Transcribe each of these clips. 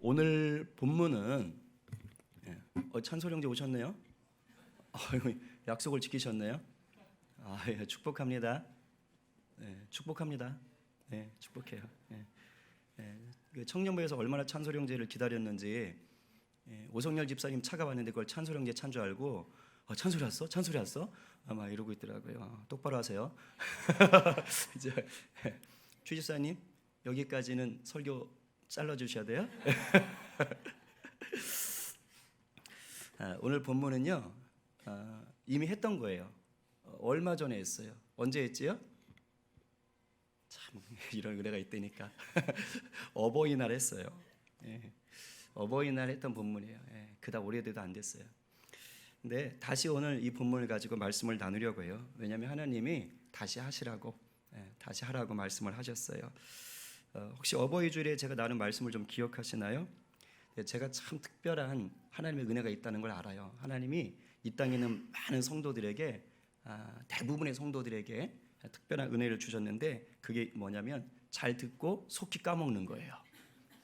오늘 본문은 찬솔 형제 오셨네요. 약속을 지키셨네요. 예, 축복합니다. 축복합니다. 축복해요. 그 청년부에서 얼마나 찬솔 형제를 기다렸는지 오성열 집사님 차가 왔는데 그걸 찬솔 형제 찬 줄 알고 찬솔이 왔어? 찬솔이 왔어? 아마 이러고 있더라고요. 똑바로 하세요. 이제 추 집사님 여기까지는 설교 잘라주셔야 돼요. 오늘 본문은요 이미 했던 거예요. 얼마 전에 했어요. 언제 했지요? 참 이런 은혜가 있다니까. 어버이날 했어요. 어버이날 했던 본문이에요. 그다음 오래돼도 안 됐어요. 근데 다시 오늘 이 본문을 가지고 말씀을 나누려고 해요. 왜냐하면 하나님이 다시 하시라고 다시 하라고 말씀을 하셨어요. 혹시 어버이 주일에 제가 나눈 말씀을 좀 기억하시나요? 제가 참 특별한 하나님의 은혜가 있다는 걸 알아요. 하나님이 이 땅에 있는 많은 성도들에게 대부분의 성도들에게 특별한 은혜를 주셨는데 그게 뭐냐면 잘 듣고 속히 까먹는 거예요.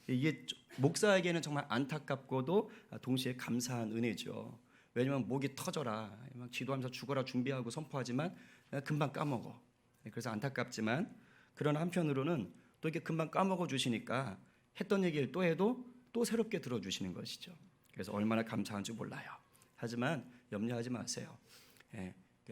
이게 목사에게는 정말 안타깝고도 동시에 감사한 은혜죠. 왜냐하면 목이 터져라 막 기도하면서 죽어라 준비하고 선포하지만 금방 까먹어. 그래서 안타깝지만 그런 한편으로는 또 이렇게 금방 까먹어 주시니까 했던 얘기를 또 해도 또 새롭게 들어주시는 것이죠. 그래서 얼마나 감사한지 몰라요. 하지만 염려하지 마세요.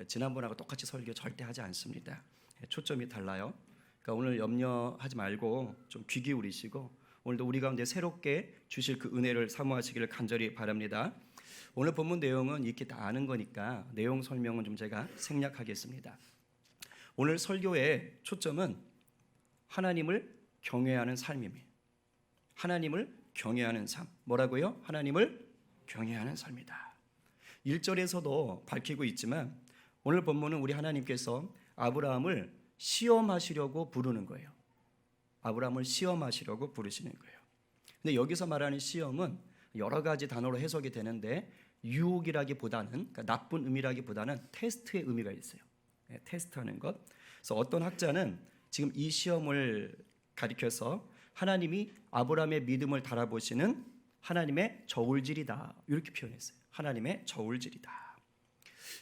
지난번하고 똑같이 설교 절대 하지 않습니다. 초점이 달라요. 그러니까 오늘 염려하지 말고 좀 귀 기울이시고 오늘도 우리 가운데 새롭게 주실 그 은혜를 사모하시기를 간절히 바랍니다. 오늘 본문 내용은 이렇게 다 아는 거니까 내용 설명은 좀 제가 생략하겠습니다. 오늘 설교의 초점은 하나님을 경외하는 삶입니다. 하나님을 경외하는 삶. 뭐라고요? 하나님을 경외하는 삶이다. 1절에서도 밝히고 있지만 오늘 본문은 우리 하나님께서 아브라함을 시험하시려고 부르는 거예요. 아브라함을 시험하시려고 부르시는 거예요. 근데 여기서 말하는 시험은 여러 가지 단어로 해석이 되는데 유혹이라기보다는 그러니까 나쁜 의미라기보다는 테스트의 의미가 있어요. 테스트하는 것. 그래서 어떤 학자는 지금 이 시험을 가리켜서 하나님이 아브라함의 믿음을 달아보시는 하나님의 저울질이다 이렇게 표현했어요. 하나님의 저울질이다.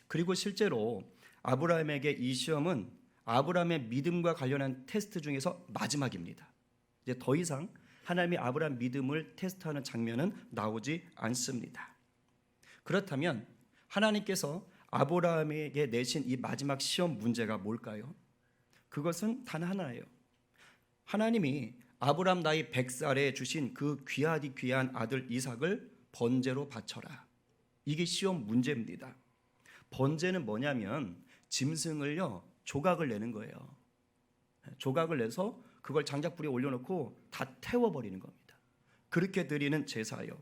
그리고 실제로 아브라함에게 이 시험은 아브라함의 믿음과 관련한 테스트 중에서 마지막입니다. 이제 더 이상 하나님이 아브라함 믿음을 테스트하는 장면은 나오지 않습니다. 그렇다면 하나님께서 아브라함에게 내신 이 마지막 시험 문제가 뭘까요? 그것은 단 하나예요. 하나님이 아브라함 나이 100살에 주신 그 귀하디 귀한 아들 이삭을 번제로 바쳐라. 이게 시험 문제입니다. 번제는 뭐냐면 짐승을요 조각을 내는 거예요. 조각을 내서 그걸 장작불에 올려놓고 다 태워버리는 겁니다. 그렇게 드리는 제사예요.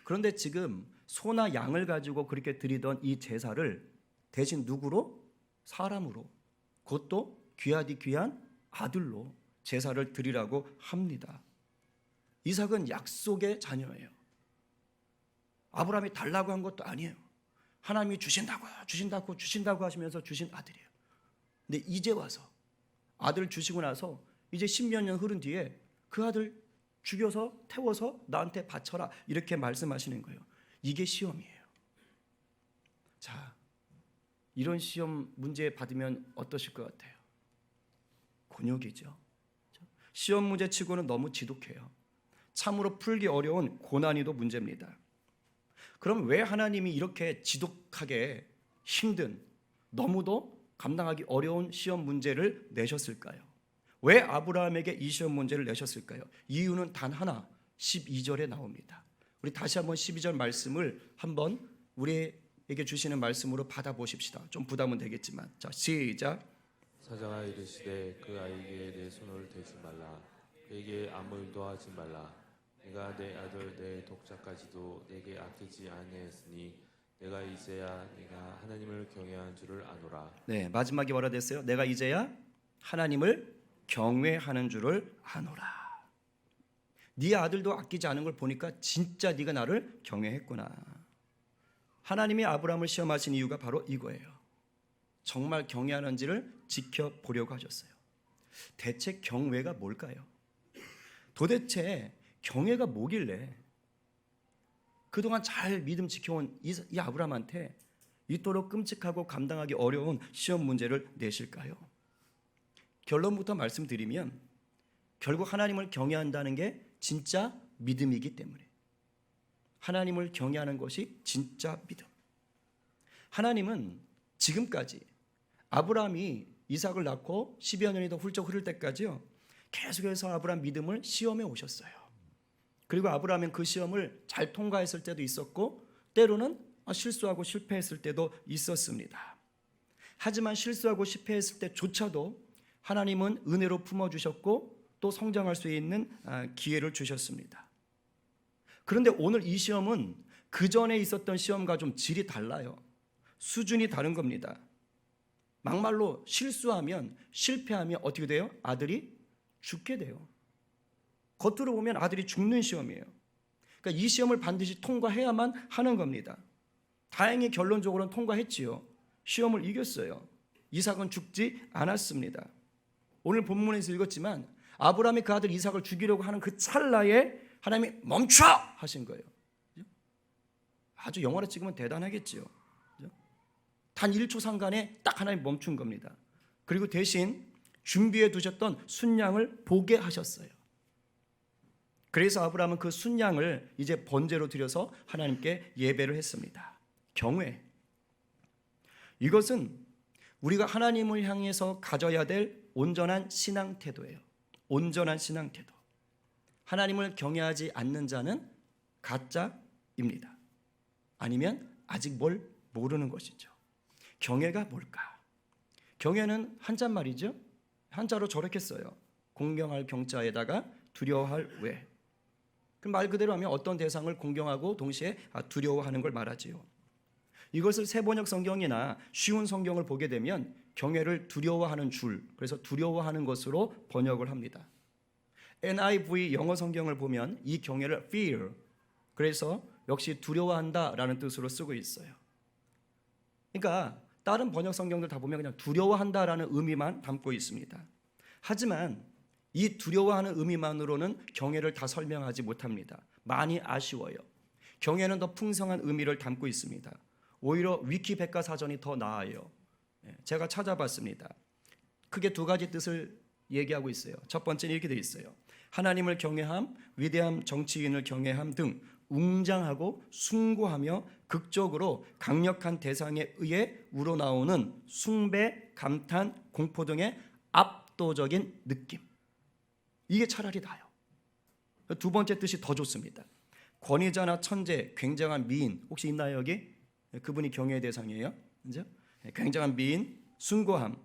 그런데 지금 소나 양을 가지고 그렇게 드리던 이 제사를 대신 누구로? 사람으로. 그것도 귀하디 귀한 아들로 제사를 드리라고 합니다. 이삭은 약속의 자녀예요. 아브라함이 달라고 한 것도 아니에요. 하나님이 주신다고 하시면서 주신 아들이에요. 근데 이제 와서 아들 주시고 나서 이제 10몇 년 흐른 뒤에 그 아들 죽여서 태워서 나한테 바쳐라 이렇게 말씀하시는 거예요. 이게 시험이에요. 자, 이런 시험 문제 받으면 어떠실 것 같아요? 곤욕이죠. 시험 문제치고는 너무 지독해요. 참으로 풀기 어려운 고난이도 문제입니다. 그럼 왜 하나님이 이렇게 지독하게 힘든 너무도 감당하기 어려운 시험 문제를 내셨을까요? 왜 아브라함에게 이 시험 문제를 내셨을까요? 이유는 단 하나, 12절에 나옵니다. 우리 다시 한번 12절 말씀을 한번 우리에게 주시는 말씀으로 받아보십시다. 좀 부담은 되겠지만 자 시작. 사자가 이르시되 그 아이에게 내 손을 대지 말라. 그에게 아무 일도 하지 말라. 내가 내 아들 내 독자까지도 내게 아끼지 아니하였으니 내가 이제야 내가 하나님을 경외하는 줄을 아노라. 네, 마지막에 뭐라 됐어요? 내가 이제야 하나님을 경외하는 줄을 아노라. 네 아들도 아끼지 않은 걸 보니까 진짜 네가 나를 경외했구나. 하나님이 아브라함을 시험하신 이유가 바로 이거예요. 정말 경외하는지를 지켜보려고 하셨어요. 대체 경외가 뭘까요? 도대체 경외가 뭐길래 그동안 잘 믿음 지켜온 이 아브라함한테 이토록 끔찍하고 감당하기 어려운 시험 문제를 내실까요? 결론부터 말씀드리면 결국 하나님을 경외한다는 게 진짜 믿음이기 때문에, 하나님을 경외하는 것이 진짜 믿음. 하나님은 지금까지 아브라함이 이삭을 낳고 10여 년이 더 훌쩍 흐를 때까지요, 계속해서 아브라함 믿음을 시험해 오셨어요. 그리고 아브라함은 그 시험을 잘 통과했을 때도 있었고 때로는 실수하고 실패했을 때도 있었습니다. 하지만 실수하고 실패했을 때조차도 하나님은 은혜로 품어주셨고 또 성장할 수 있는 기회를 주셨습니다. 그런데 오늘 이 시험은 그 전에 있었던 시험과 좀 질이 달라요. 수준이 다른 겁니다. 막말로 실수하면, 실패하면 어떻게 돼요? 아들이 죽게 돼요. 겉으로 보면 아들이 죽는 시험이에요. 그러니까 이 시험을 반드시 통과해야만 하는 겁니다. 다행히 결론적으로는 통과했지요. 시험을 이겼어요. 이삭은 죽지 않았습니다. 오늘 본문에서 읽었지만 아브라함이 그 아들 이삭을 죽이려고 하는 그 찰나에 하나님이 멈춰 하신 거예요. 아주 영화로 찍으면 대단하겠지요. 단 1초 상간에 딱 하나님 멈춘 겁니다. 그리고 대신 준비해 두셨던 순양을 보게 하셨어요. 그래서 아브라함은 그 순양을 이제 번제로 드려서 하나님께 예배를 했습니다. 경외. 이것은 우리가 하나님을 향해서 가져야 될 온전한 신앙 태도예요. 온전한 신앙 태도. 하나님을 경외하지 않는 자는 가짜입니다. 아니면 아직 뭘 모르는 것이죠. 경외가 뭘까? 경외는 한자말이죠. 한자로 저렇게 써요. 공경할 경자에다가 두려워할 외. 그 말 그대로 하면 어떤 대상을 공경하고 동시에 두려워하는 걸 말하지요. 이것을 세번역 성경이나 쉬운 성경을 보게 되면 경외를 두려워하는 줄, 그래서 두려워하는 것으로 번역을 합니다. NIV 영어 성경을 보면 이 경외를 fear, 그래서 역시 두려워한다라는 뜻으로 쓰고 있어요. 그러니까 다른 번역 성경들 다 보면 그냥 두려워한다라는 의미만 담고 있습니다. 하지만 이 두려워하는 의미만으로는 경외를 다 설명하지 못합니다. 많이 아쉬워요. 경외는 더 풍성한 의미를 담고 있습니다. 오히려 위키백과사전이 더 나아요. 제가 찾아봤습니다. 크게 두 가지 뜻을 얘기하고 있어요. 첫 번째는 이렇게 되어 있어요. 하나님을 경외함, 위대한 정치인을 경외함 등 웅장하고 숭고하며 극적으로 강력한 대상에 의해 우러나오는 숭배, 감탄, 공포 등의 압도적인 느낌. 이게 차라리 나아요. 두 번째 뜻이 더 좋습니다. 권위자나 천재, 굉장한 미인, 혹시 있나요 여기? 그분이 경외의 대상이에요. 그죠? 굉장한 미인, 숭고함,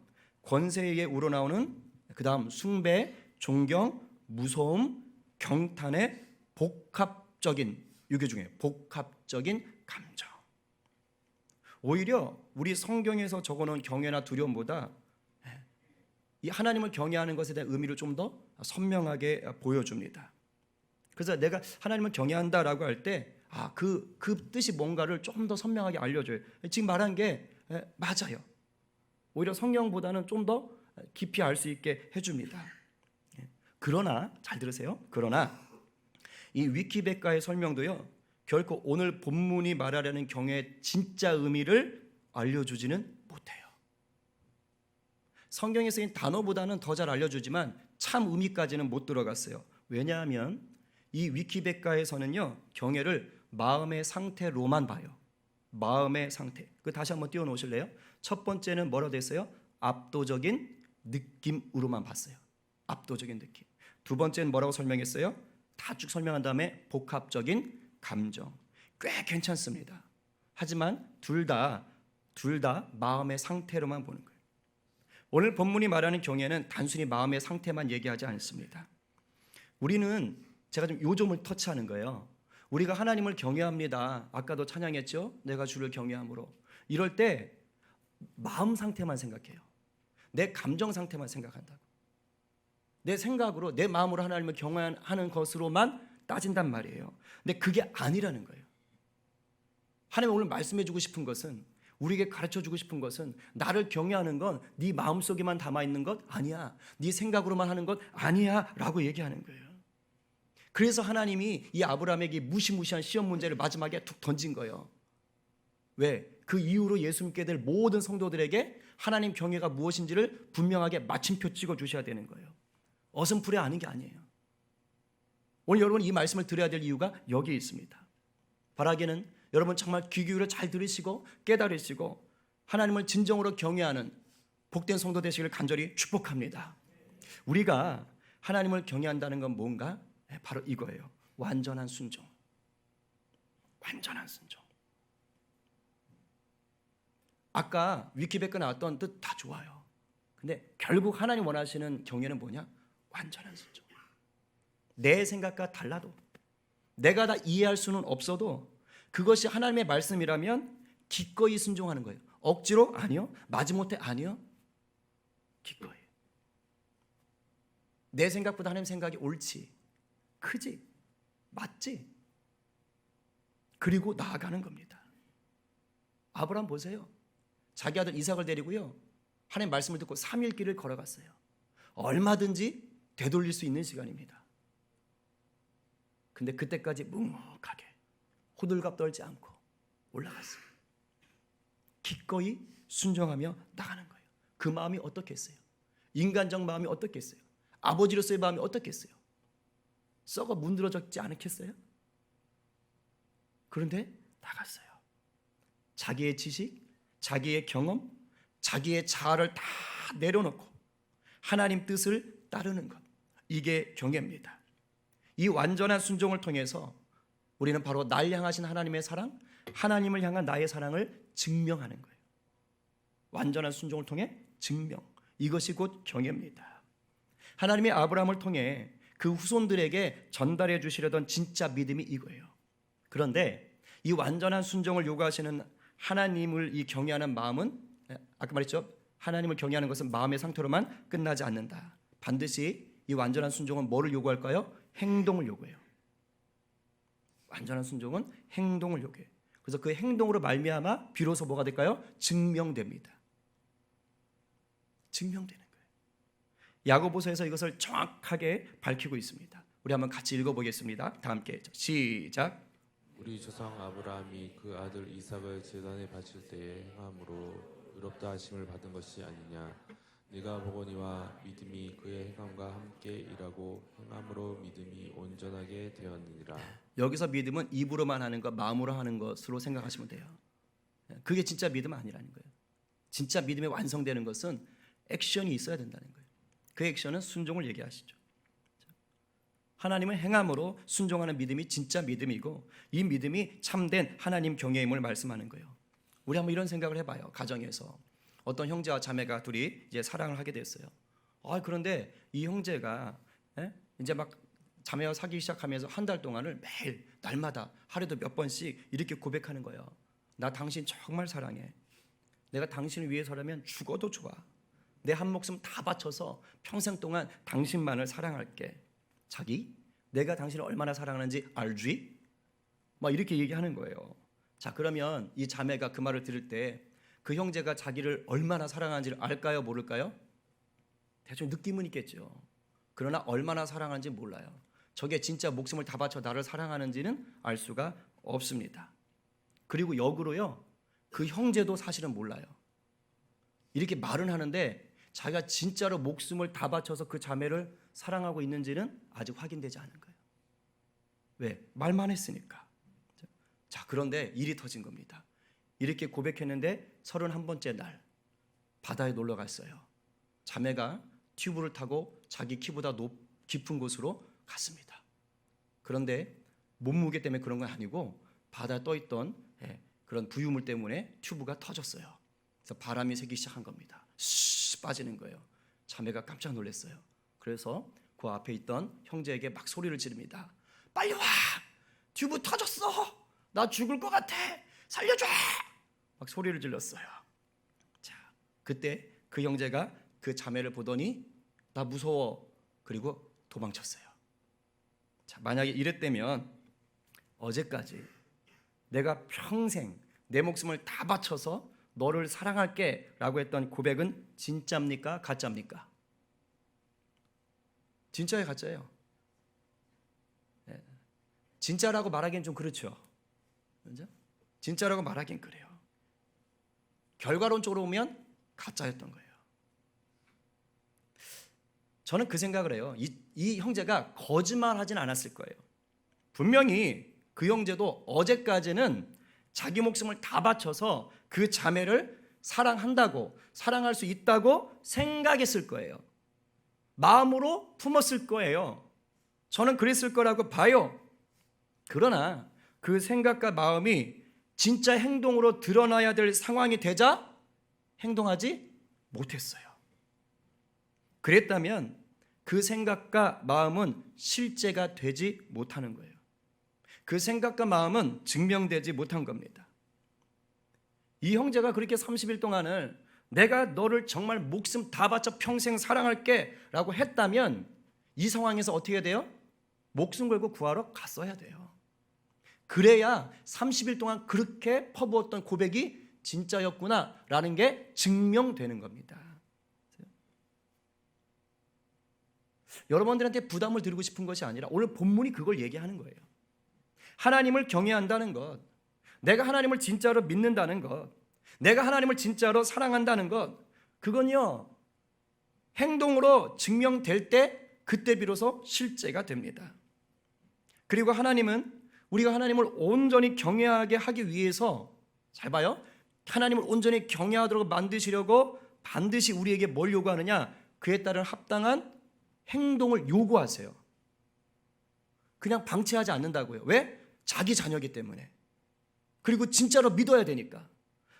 권세에 우러나오는 그다음 숭배, 존경, 무서움, 경탄의 복합적인, 유교 중에 복합적인 감정. 오히려 우리 성경에서 적어놓은 경외나 두려움보다 이 하나님을 경외하는 것에 대한 의미를 좀 더 선명하게 보여줍니다. 그래서 내가 하나님을 경외한다라고 할 때 그 뜻이 뭔가를 좀 더 선명하게 알려줘요. 지금 말한 게 맞아요. 오히려 성경보다는 좀 더 깊이 알 수 있게 해줍니다. 그러나 잘 들으세요. 그러나 이 위키백과의 설명도요, 결코 오늘 본문이 말하려는 경외의 진짜 의미를 알려주지는 못해요. 성경에 쓰인 단어보다는 더 잘 알려주지만 참 의미까지는 못 들어갔어요. 왜냐하면 이 위키백과에서는요, 경외를 마음의 상태로만 봐요. 마음의 상태. 그 다시 한번 띄워놓으실래요? 첫 번째는 뭐라고 됐어요? 압도적인 느낌으로만 봤어요. 압도적인 느낌. 두 번째는 뭐라고 설명했어요? 다 쭉 설명한 다음에 복합적인 감정. 꽤 괜찮습니다. 하지만 둘 다 마음의 상태로만 보는 거예요. 오늘 본문이 말하는 경외는 단순히 마음의 상태만 얘기하지 않습니다. 우리는 제가 좀 요점을 터치하는 거예요. 우리가 하나님을 경외합니다. 아까도 찬양했죠? 내가 주를 경외함으로. 이럴 때 마음 상태만 생각해요. 내 감정 상태만 생각한다고. 내 생각으로, 내 마음으로 하나님을 경외하는 것으로만 따진단 말이에요. 근데 그게 아니라는 거예요. 하나님 오늘 말씀해주고 싶은 것은, 우리에게 가르쳐주고 싶은 것은, 나를 경외하는 건 네 마음속에만 담아있는 것 아니야. 네 생각으로만 하는 것 아니야 라고 얘기하는 거예요. 그래서 하나님이 이 아브라함에게 무시무시한 시험 문제를 마지막에 툭 던진 거예요. 왜? 그 이후로 예수 믿게 될 모든 성도들에게 하나님 경외가 무엇인지를 분명하게 마침표 찍어 주셔야 되는 거예요. 어슴푸레 아는 게 아니에요. 오늘 여러분 이 말씀을 드려야 될 이유가 여기에 있습니다. 바라기는 여러분 정말 귀 기울여 잘 들으시고 깨달으시고 하나님을 진정으로 경외하는 복된 성도 되시기를 간절히 축복합니다. 우리가 하나님을 경외한다는 건 뭔가? 바로 이거예요. 완전한 순종. 완전한 순종. 아까 위키백과 나왔던 뜻 다 좋아요. 근데 결국 하나님 원하시는 경외는 뭐냐? 완전한 순종. 내 생각과 달라도 내가 다 이해할 수는 없어도 그것이 하나님의 말씀이라면 기꺼이 순종하는 거예요. 억지로? 아니요. 마지못해? 아니요. 기꺼이. 내 생각보다 하나님 생각이 옳지, 크지, 맞지. 그리고 나아가는 겁니다. 아브라함 보세요. 자기 아들 이삭을 데리고요, 하나님 말씀을 듣고 3일 길을 걸어갔어요. 얼마든지 되돌릴 수 있는 시간입니다. 근데 그때까지 묵묵하게 호들갑 떨지 않고 올라갔어요. 기꺼이 순종하며 나가는 거예요. 그 마음이 어떻겠어요? 인간적 마음이 어떻겠어요? 아버지로서의 마음이 어떻겠어요? 썩어 문드러졌지 않겠어요? 그런데 나갔어요. 자기의 지식, 자기의 경험, 자기의 자아를 다 내려놓고 하나님 뜻을 따르는 것, 이게 경외입니다. 이 완전한 순종을 통해서 우리는 바로 날 향하신 하나님의 사랑, 하나님을 향한 나의 사랑을 증명하는 거예요. 완전한 순종을 통해 증명, 이것이 곧 경외입니다. 하나님이 아브라함을 통해 그 후손들에게 전달해 주시려던 진짜 믿음이 이거예요. 그런데 이 완전한 순종을 요구하시는 하나님을 이 경외하는 마음은, 아까 말했죠, 하나님을 경외하는 것은 마음의 상태로만 끝나지 않는다. 반드시 이 완전한 순종은 뭐를 요구할까요? 행동을 요구해요. 완전한 순종은 행동을 요구해요. 그래서 그 행동으로 말미암아 비로소 뭐가 될까요? 증명됩니다. 증명되는 거예요. 야고보서에서 이것을 정확하게 밝히고 있습니다. 우리 한번 같이 읽어보겠습니다. 다 함께 시작. 우리 조상 아브라함이 그 아들 이삭을 제단에 바칠 때에 행함으로 의롭다 하심을 받은 것이 아니냐. 네가 보거니와 믿음이 그의 행함과 함께 일하고 행함으로 믿음이 온전하게 되었느니라. 여기서 믿음은 입으로만 하는 것, 마음으로 하는 것으로 생각하시면 돼요. 그게 진짜 믿음 아니라는 거예요. 진짜 믿음이 완성되는 것은 액션이 있어야 된다는 거예요. 그 액션은 순종을 얘기하시죠. 하나님을 행함으로 순종하는 믿음이 진짜 믿음이고, 이 믿음이 참된 하나님 경외임을 말씀하는 거예요. 우리 한번 이런 생각을 해봐요. 가정에서 어떤 형제와 자매가 둘이 이제 사랑을 하게 됐어요. 그런데 이 형제가 이제 막 자매와 사귀기 시작하면서 한 달 동안을 매일 날마다 하루에도 몇 번씩 이렇게 고백하는 거예요. 나 당신 정말 사랑해. 내가 당신을 위해서라면 죽어도 좋아. 내 한 목숨 다 바쳐서 평생 동안 당신만을 사랑할게. 자기, 내가 당신을 얼마나 사랑하는지 알지? 막 이렇게 얘기하는 거예요. 자, 그러면 이 자매가 그 말을 들을 때 그 형제가 자기를 얼마나 사랑하는지를 알까요, 모를까요? 대충 느낌은 있겠죠. 그러나 얼마나 사랑하는지 몰라요. 저게 진짜 목숨을 다 바쳐 나를 사랑하는지는 알 수가 없습니다. 그리고 역으로요, 그 형제도 사실은 몰라요. 이렇게 말은 하는데 자기가 진짜로 목숨을 다 바쳐서 그 자매를 사랑하고 있는지는 아직 확인되지 않은 거예요. 왜? 말만 했으니까. 자, 그런데 일이 터진 겁니다. 이렇게 고백했는데 31번째 날 바다에 놀러 갔어요. 자매가 튜브를 타고 자기 키보다 깊은 곳으로 갔습니다. 그런데 몸무게 때문에 그런 건 아니고 바다에 떠있던 그런 부유물 때문에 튜브가 터졌어요. 그래서 바람이 새기 시작한 겁니다. 슉 빠지는 거예요. 자매가 깜짝 놀랐어요. 그래서 그 앞에 있던 형제에게 막 소리를 지릅니다. 빨리 와! 튜브 터졌어! 나 죽을 것 같아! 살려줘! 막 소리를 질렀어요. 자, 그때 그 형제가 그 자매를 보더니 나 무서워. 그리고 도망쳤어요. 자, 만약에 이랬다면 어제까지 내가 평생 내 목숨을 다 바쳐서 너를 사랑할게 라고 했던 고백은 진짜입니까? 가짜입니까? 진짜예요, 가짜예요? 진짜라고 말하기엔 좀 그렇죠. 그죠? 진짜라고 말하기엔 그래요. 결과론적으로 보면 가짜였던 거예요. 저는 그 생각을 해요. 이 형제가 거짓말하진 않았을 거예요. 분명히 그 형제도 어제까지는 자기 목숨을 다 바쳐서 그 자매를 사랑한다고, 사랑할 수 있다고 생각했을 거예요. 마음으로 품었을 거예요. 저는 그랬을 거라고 봐요. 그러나 그 생각과 마음이 진짜 행동으로 드러나야 될 상황이 되자 행동하지 못했어요. 그랬다면 그 생각과 마음은 실제가 되지 못하는 거예요. 그 생각과 마음은 증명되지 못한 겁니다. 이 형제가 그렇게 30일 동안을 내가 너를 정말 목숨 다 바쳐 평생 사랑할게 라고 했다면 이 상황에서 어떻게 해야 돼요? 목숨 걸고 구하러 갔어야 돼요. 그래야 30일 동안 그렇게 퍼부었던 고백이 진짜였구나 라는 게 증명되는 겁니다. 여러분들한테 부담을 드리고 싶은 것이 아니라 오늘 본문이 그걸 얘기하는 거예요. 하나님을 경외한다는 것, 내가 하나님을 진짜로 믿는다는 것, 내가 하나님을 진짜로 사랑한다는 것, 그건요 행동으로 증명될 때 그때 비로소 실제가 됩니다. 그리고 하나님은 우리가 하나님을 온전히 경외하게 하기 위해서, 잘 봐요, 하나님을 온전히 경외하도록 만드시려고 반드시 우리에게 뭘 요구하느냐? 그에 따른 합당한 행동을 요구하세요. 그냥 방치하지 않는다고요. 왜? 자기 자녀이기 때문에. 그리고 진짜로 믿어야 되니까.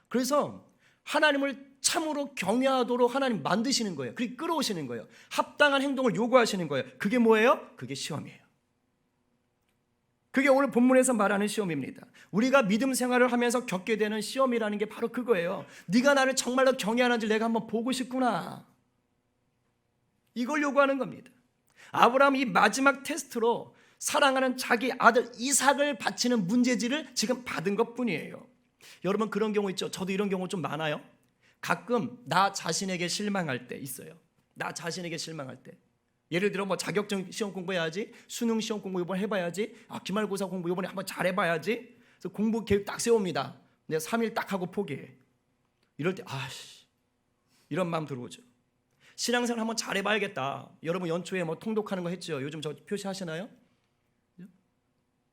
그래서 하나님을 참으로 경외하도록 하나님 만드시는 거예요. 그리고 끌어오시는 거예요. 합당한 행동을 요구하시는 거예요. 그게 뭐예요? 그게 시험이에요. 그게 오늘 본문에서 말하는 시험입니다. 우리가 믿음 생활을 하면서 겪게 되는 시험이라는 게 바로 그거예요. 네가 나를 정말로 경외하는지 내가 한번 보고 싶구나. 이걸 요구하는 겁니다. 아브라함이 이 마지막 테스트로 사랑하는 자기 아들 이삭을 바치는 문제지를 지금 받은 것뿐이에요. 여러분 그런 경우 있죠. 저도 이런 경우 좀 많아요. 가끔 나 자신에게 실망할 때 있어요. 나 자신에게 실망할 때. 예를 들어 뭐 자격증 시험 공부해야지, 수능 시험 공부 이번에 해봐야지, 기말고사 공부 이번에 한번 잘해봐야지. 그래서 공부 계획 딱 세웁니다. 내가 3일 딱 하고 포기해. 이럴 때 이런 마음 들어오죠. 신앙생활 한번 잘해봐야겠다. 여러분 연초에 뭐 통독하는 거 했죠. 요즘 저 표시하시나요?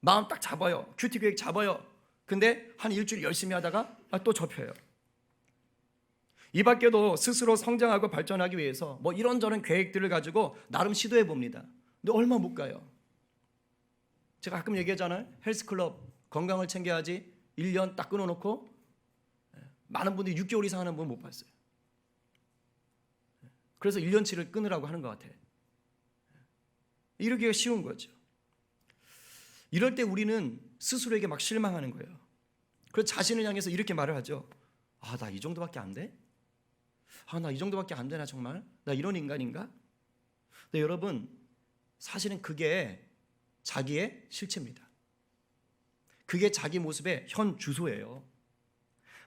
마음 딱 잡아요. 큐티 계획 잡아요. 근데 한 일주일 열심히 하다가 또 접혀요. 이 밖에도 스스로 성장하고 발전하기 위해서 뭐 이런저런 계획들을 가지고 나름 시도해 봅니다. 근데 얼마 못 가요. 제가 가끔 얘기하잖아요. 헬스클럽 건강을 챙겨야지 1년 딱 끊어놓고 많은 분들이 6개월 이상 하는 분 못 봤어요. 그래서 1년치를 끊으라고 하는 것 같아요. 이러기가 쉬운 거죠. 이럴 때 우리는 스스로에게 막 실망하는 거예요. 그래서 자신을 향해서 이렇게 말을 하죠. 나 이 정도밖에 안 돼? 나 이 정도밖에 안 되나 정말? 나 이런 인간인가? 근데 여러분 사실은 그게 자기의 실체입니다. 그게 자기 모습의 현 주소예요.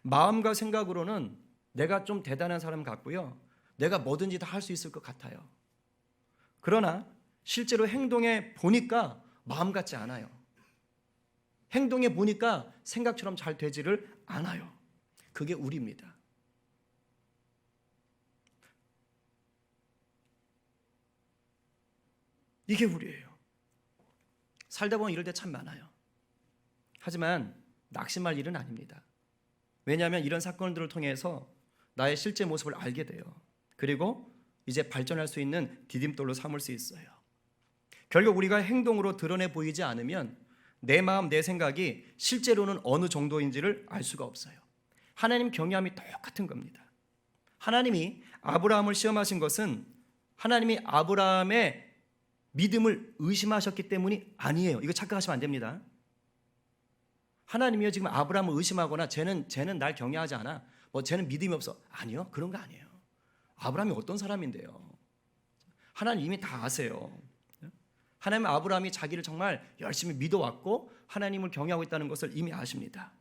마음과 생각으로는 내가 좀 대단한 사람 같고요. 내가 뭐든지 다 할 수 있을 것 같아요. 그러나 실제로 행동해 보니까 마음 같지 않아요. 행동해 보니까 생각처럼 잘 되지를 않아요. 그게 우리입니다. 이게 우리예요. 살다 보면 이럴 때 참 많아요. 하지만 낙심할 일은 아닙니다. 왜냐하면 이런 사건들을 통해서 나의 실제 모습을 알게 돼요. 그리고 이제 발전할 수 있는 디딤돌로 삼을 수 있어요. 결국 우리가 행동으로 드러내 보이지 않으면 내 마음, 내 생각이 실제로는 어느 정도인지를 알 수가 없어요. 하나님 경외함이 똑같은 겁니다. 하나님이 아브라함을 시험하신 것은 하나님이 아브라함의 믿음을 의심하셨기 때문이 아니에요. 이거 착각하시면 안 됩니다. 하나님이요 지금 아브라함을 의심하거나 쟤는 날 경외하지 않아. 쟤는 믿음이 없어. 아니요. 그런 거 아니에요. 아브라함이 어떤 사람인데요. 하나님 이미 다 아세요. 하나님 아브라함이 자기를 정말 열심히 믿어왔고 하나님을 경외하고 있다는 것을 이미 아십니다.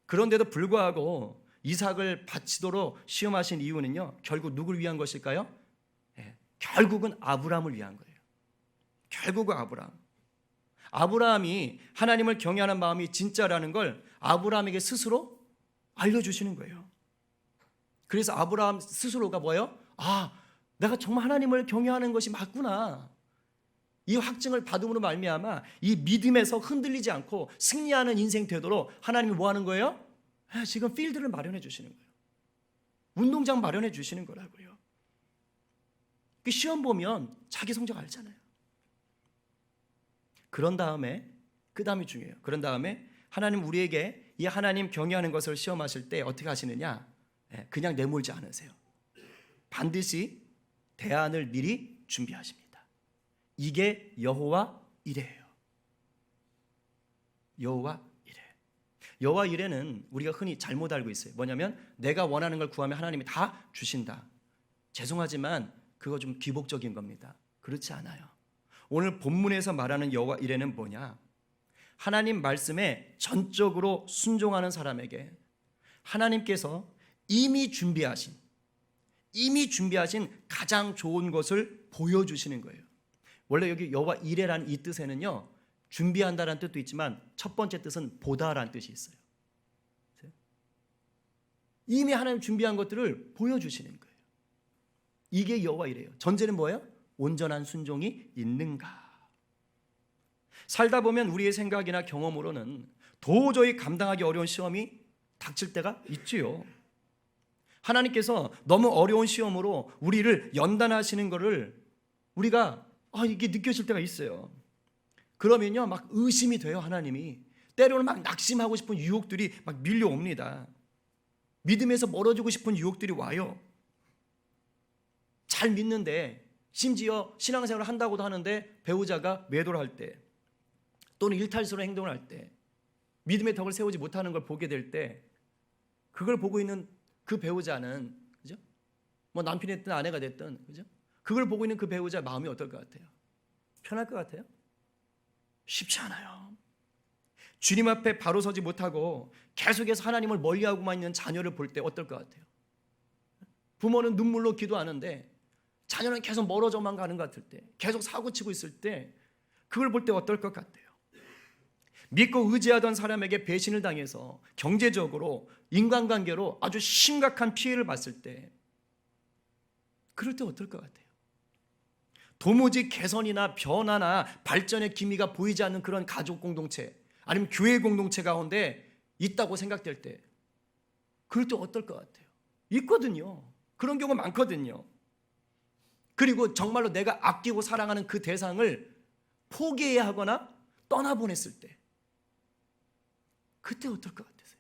그런데도 불구하고 이삭을 바치도록 시험하신 이유는요. 결국 누구를 위한 것일까요? 결국은 아브라함을 위한 거예요. 결국은 아브라함. 아브라함이 하나님을 경외하는 마음이 진짜라는 걸 아브라함에게 스스로 알려주시는 거예요. 그래서 아브라함 스스로가 뭐예요? 아, 내가 정말 하나님을 경외하는 것이 맞구나. 이 확증을 받음으로 말미암아 이 믿음에서 흔들리지 않고 승리하는 인생 되도록 하나님이 뭐 하는 거예요? 지금 필드를 마련해 주시는 거예요. 운동장 마련해 주시는 거라고요. 그 시험 보면 자기 성적 알잖아요. 그런 다음에 그 다음이 중요해요. 그런 다음에 하나님 우리에게 이 하나님 경외하는 것을 시험하실 때 어떻게 하시느냐? 그냥 내몰지 않으세요. 반드시 대안을 미리 준비하십니다. 이게 여호와 이레예요. 여호와 이레. 여호와 이레는 우리가 흔히 잘못 알고 있어요. 뭐냐면 내가 원하는 걸 구하면 하나님이 다 주신다. 죄송하지만 그거 좀 기복적인 겁니다. 그렇지 않아요. 오늘 본문에서 말하는 여호와 이레는 뭐냐? 하나님 말씀에 전적으로 순종하는 사람에게 하나님께서 이미 준비하신 가장 좋은 것을 보여주시는 거예요. 원래 여기 여호와 이레라는 이 뜻에는요, 준비한다라는 뜻도 있지만 첫 번째 뜻은 보다라는 뜻이 있어요. 이미 하나님 준비한 것들을 보여주시는 거예요. 이게 여호와 이레예요. 전제는 뭐예요? 온전한 순종이 있는가. 살다 보면 우리의 생각이나 경험으로는 도저히 감당하기 어려운 시험이 닥칠 때가 있지요. 하나님께서 너무 어려운 시험으로 우리를 연단하시는 것을 우리가 이게 느껴질 때가 있어요. 그러면요 막 의심이 돼요. 하나님이 때로는 막 낙심하고 싶은 유혹들이 막 밀려옵니다. 믿음에서 멀어지고 싶은 유혹들이 와요. 잘 믿는데 심지어 신앙생활을 한다고도 하는데 배우자가 매도를 할 때 또는 일탈스러운 행동을 할 때 믿음의 덕을 세우지 못하는 걸 보게 될 때 그걸 보고 있는 그 배우자는 그죠? 뭐 남편이 됐든 아내가 됐든 그죠? 그걸 보고 있는 그 배우자 마음이 어떨 것 같아요? 편할 것 같아요? 쉽지 않아요. 주님 앞에 바로 서지 못하고 계속해서 하나님을 멀리하고만 있는 자녀를 볼 때 어떨 것 같아요? 부모는 눈물로 기도하는데 자녀는 계속 멀어져만 가는 것 같을 때, 계속 사고치고 있을 때 그걸 볼 때 어떨 것 같아요? 믿고 의지하던 사람에게 배신을 당해서 경제적으로 인간관계로 아주 심각한 피해를 봤을 때 그럴 때 어떨 것 같아요? 도무지 개선이나 변화나 발전의 기미가 보이지 않는 그런 가족 공동체 아니면 교회 공동체 가운데 있다고 생각될 때 그럴 때 어떨 것 같아요? 있거든요. 그런 경우 많거든요. 그리고 정말로 내가 아끼고 사랑하는 그 대상을 포기해야 하거나 떠나보냈을 때 그때 어떨 것 같으세요?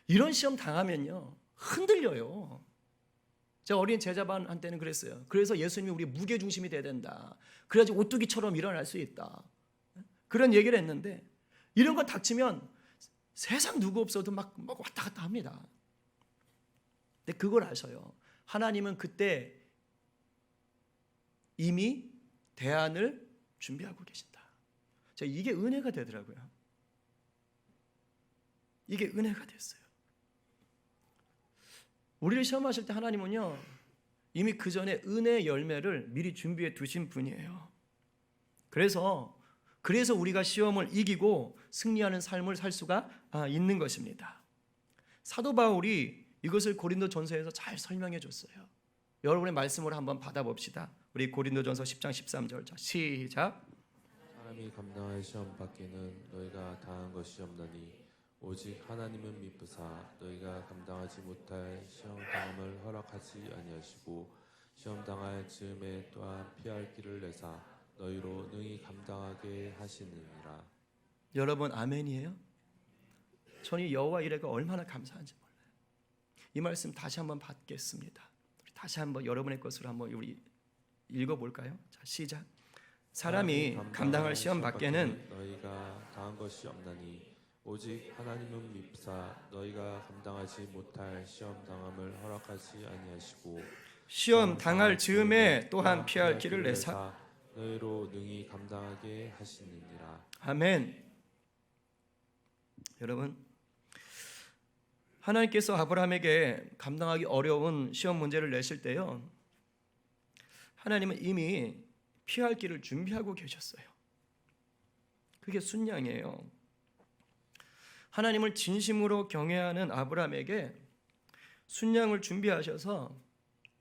이런 시험 당하면요 흔들려요. 제가 어린 제자반 한때는 그랬어요. 그래서 예수님이 우리 무게중심이 돼야 된다. 그래야지 오뚜기처럼 일어날 수 있다. 그런 얘기를 했는데 이런 거 닥치면 세상 누구 없어도 막 왔다 갔다 합니다. 근데 그걸 아셔요. 하나님은 그때 이미 대안을 준비하고 계신다. 이게 은혜가 되더라고요. 이게 은혜가 됐어요. 우리를 시험하실 때 하나님은요 이미 그 전에 은혜의 열매를 미리 준비해 두신 분이에요. 그래서 우리가 시험을 이기고 승리하는 삶을 살 수가 있는 것입니다. 사도 바울이 이것을 고린도전서에서 잘 설명해 줬어요. 여러분의 말씀으로 한번 받아봅시다. 우리 고린도전서 10장 13절 자 시작. 사람이 감당할 시험 밖에는 너희가 당한 것이 없나니 오직 하나님은 미쁘사 너희가 감당하지 못할 시험 당함을 허락하지 아니하시고 시험 당할 즈음에 또한 피할 길을 내사 너희로 능히 감당하게 하시느니라. 여러분 아멘이에요? 저는 여호와 이레가 얼마나 감사한지 몰라요. 이 말씀 다시 한번 받겠습니다. 다시 한번 여러분의 것으로 한번 우리 읽어볼까요? 자 시작. 사람이 감당할 시험 밖에는 너희가 당한 것이 없나니 오직 하나님은 미쁘사 너희가 감당하지 못할 시험 당함을 허락하지 아니하시고 시험 당할 즈음에 또한 피할 길을 내사 너희로 능히 감당하게 하시느니라. 아멘. 여러분 하나님께서 아브라함에게 감당하기 어려운 시험 문제를 내실 때요 하나님은 이미 피할 길을 준비하고 계셨어요. 그게 순양이에요. 하나님을 진심으로 경외하는 아브라함에게 순양을 준비하셔서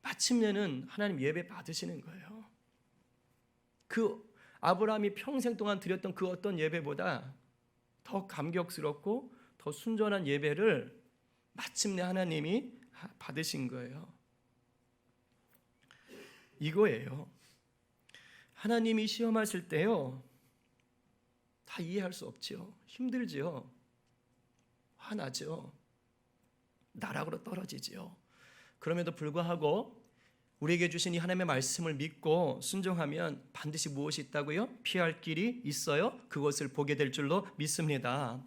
마침내는 하나님 예배 받으시는 거예요. 그 아브라함이 평생 동안 드렸던 그 어떤 예배보다 더 감격스럽고 더 순전한 예배를 마침내 하나님이 받으신 거예요. 이거예요. 하나님이 시험하실 때요, 다 이해할 수 없지요. 힘들지요. 화나죠. 나락으로 떨어지지요. 그럼에도 불구하고 우리에게 주신 이 하나님의 말씀을 믿고 순종하면 반드시 무엇이 있다고요? 피할 길이 있어요. 그것을 보게 될 줄로 믿습니다.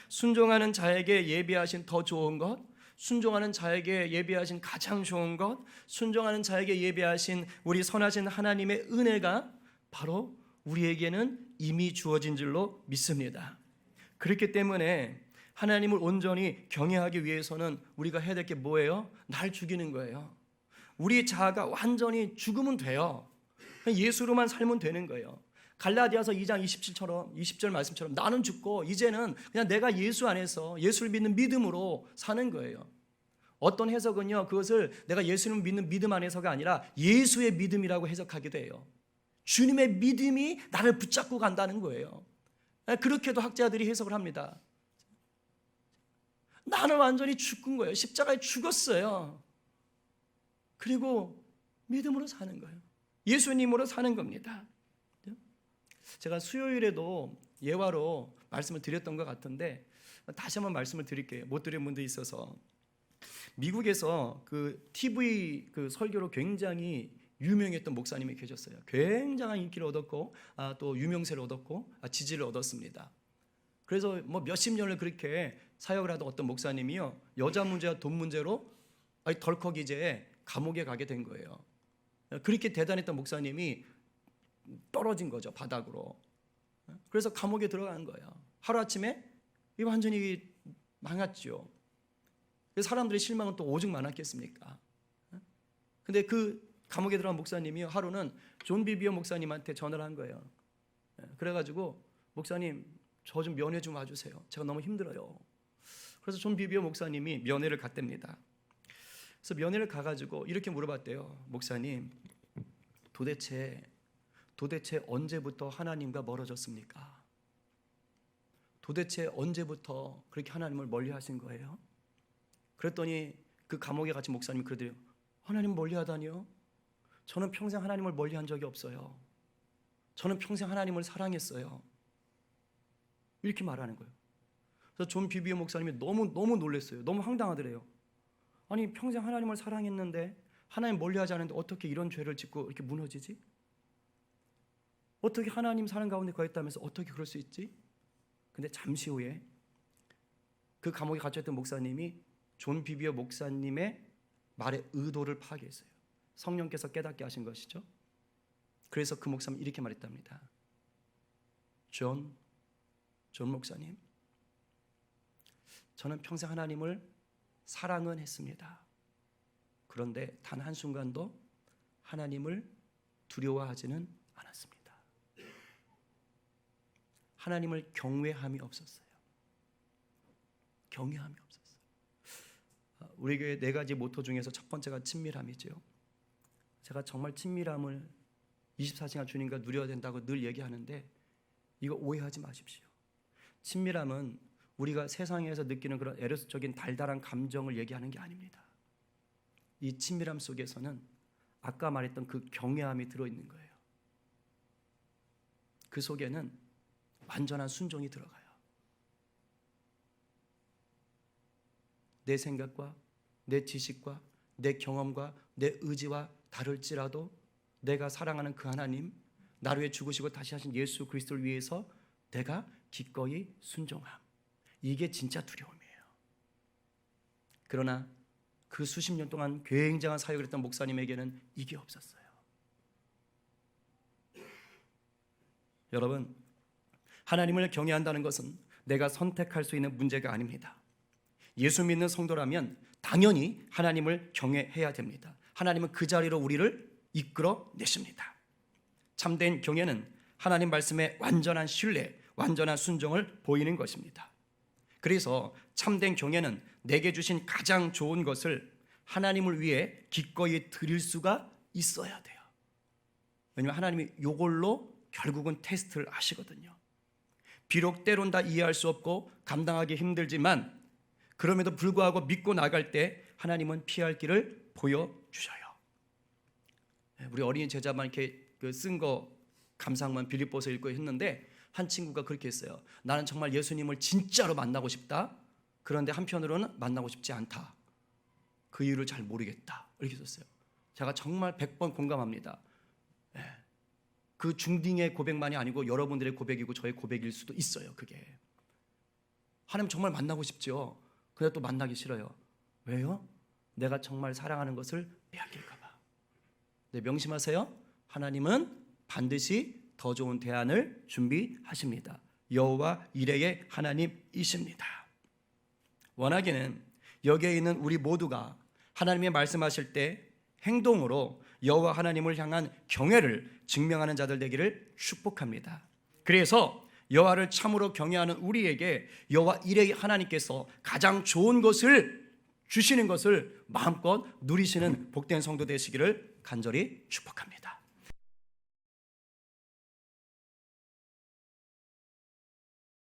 순종하는 자에게 예비하신 더 좋은 것, 순종하는 자에게 예비하신 가장 좋은 것, 순종하는 자에게 예비하신 우리 선하신 하나님의 은혜가 바로 우리에게는 이미 주어진 줄로 믿습니다. 그렇기 때문에 하나님을 온전히 경외하기 위해서는 우리가 해야 될 게 뭐예요? 날 죽이는 거예요. 우리 자아가 완전히 죽으면 돼요. 예수로만 살면 되는 거예요. 갈라디아서 2장 20절 말씀처럼 나는 죽고 이제는 그냥 내가 예수 안에서 예수를 믿는 믿음으로 사는 거예요. 어떤 해석은요, 그것을 내가 예수를 믿는 믿음 안에서가 아니라 예수의 믿음이라고 해석하기도 해요. 주님의 믿음이 나를 붙잡고 간다는 거예요. 그렇게도 학자들이 해석을 합니다. 나는 완전히 죽은 거예요. 십자가에 죽었어요. 그리고 믿음으로 사는 거예요. 예수님으로 사는 겁니다. 제가 수요일에도 예화로 말씀을 드렸던 것 같은데 다시 한번 말씀을 드릴게요. 못 드린 분도 있어서. 미국에서 그 TV 그 설교로 굉장히 유명했던 목사님이 계셨어요. 굉장한 인기를 얻었고 또 유명세를 얻었고 지지를 얻었습니다. 그래서 뭐 몇십 년을 그렇게 사역을 하던 어떤 목사님이요, 여자 문제와 돈 문제로 덜컥 이제 감옥에 가게 된 거예요. 그렇게 대단했던 목사님이 떨어진 거죠, 바닥으로. 그래서 감옥에 들어간 거예요. 하루아침에 완전히 망했죠. 사람들의 실망은 또 오죽 많았겠습니까? 근데 그 감옥에 들어간 목사님이 하루는 존 비비어 목사님한테 전화를 한 거예요. 그래가지고 목사님 저 좀 면회 좀 와주세요. 제가 너무 힘들어요. 그래서 존 비비어 목사님이 면회를 갔답니다. 그래서 면회를 가가지고 이렇게 물어봤대요. 목사님, 도대체 언제부터 하나님과 멀어졌습니까? 도대체 언제부터 그렇게 하나님을 멀리하신 거예요? 그랬더니 그 감옥에 갇힌 목사님이 그러더래요. 하나님 멀리하다니요? 저는 평생 하나님을 멀리한 적이 없어요. 저는 평생 하나님을 사랑했어요. 이렇게 말하는 거예요. 그래서 존 비비어 목사님이 너무 놀랐어요. 너무 황당하더래요. 아니 평생 하나님을 사랑했는데 하나님 멀리하지 않는데 어떻게 이런 죄를 짓고 이렇게 무너지지? 어떻게 하나님 사랑 가운데 거했다면서 어떻게 그럴 수 있지? 근데 잠시 후에 그 감옥에 갇혀있던 목사님이 존 비비어 목사님의 말의 의도를 파악했어요. 성령께서 깨닫게 하신 것이죠. 그래서 그 목사님이 이렇게 말했답니다. 존 목사님, 저는 평생 하나님을 사랑은 했습니다. 그런데 단 한순간도 하나님을 두려워하지는 않았습니다. 하나님을 경외함이 없었어요. 경외함이 없었어요. 우리 교회 4가지 모토 중에서 첫 번째가 친밀함이죠. 제가 정말 친밀함을 24시간 주님과 누려야 된다고 늘 얘기하는데 이거 오해하지 마십시오. 친밀함은 우리가 세상에서 느끼는 그런 에로스적인 달달한 감정을 얘기하는 게 아닙니다. 이 친밀함 속에서는 아까 말했던 그 경외함이 들어있는 거예요. 그 속에는 완전한 순종이 들어가요. 내 생각과 내 지식과 내 경험과 내 의지와 다를지라도 내가 사랑하는 그 하나님, 나를 위해 죽으시고 다시 하신 예수 그리스도를 위해서 내가 기꺼이 순종함. 이게 진짜 두려움이에요. 그러나 그 수십 년 동안 굉장한 사역을 했던 목사님에게는 이게 없었어요. 여러분, 하나님을 경외한다는 것은 내가 선택할 수 있는 문제가 아닙니다. 예수 믿는 성도라면 당연히 하나님을 경외해야 됩니다. 하나님은 그 자리로 우리를 이끌어 내십니다. 참된 경외는 하나님 말씀의 완전한 신뢰, 완전한 순종을 보이는 것입니다. 그래서 참된 경외는 내게 주신 가장 좋은 것을 하나님을 위해 기꺼이 드릴 수가 있어야 돼요. 왜냐하면 하나님이 이걸로 결국은 테스트를 하시거든요. 비록 때론 다 이해할 수 없고 감당하기 힘들지만 그럼에도 불구하고 믿고 나갈 때 하나님은 피할 길을 보여주셔요. 우리 어린이 제자만 이렇게 쓴 거 감상만 빌립보서 읽고 했는데 한 친구가 그렇게 했어요. 나는 정말 예수님을 진짜로 만나고 싶다. 그런데 한편으로는 만나고 싶지 않다. 그 이유를 잘 모르겠다. 이렇게 썼어요. 제가 정말 100번 공감합니다. 그 중딩의 고백만이 아니고 여러분들의 고백이고 저의 고백일 수도 있어요. 그게 하나님 정말 만나고 싶죠. 근데 또 만나기 싫어요. 왜요? 내가 정말 사랑하는 것을 빼앗길까 봐. 네, 명심하세요. 하나님은 반드시 더 좋은 대안을 준비하십니다. 여호와 이레의 하나님이십니다. 원하기는 여기에 있는 우리 모두가 하나님이 말씀하실 때 행동으로 여호와 하나님을 향한 경외를 증명하는 자들 되기를 축복합니다. 그래서 여호와를 참으로 경외하는 우리에게 여호와 이레의 하나님께서 가장 좋은 것을 주시는 것을 마음껏 누리시는 복된 성도 되시기를 간절히 축복합니다.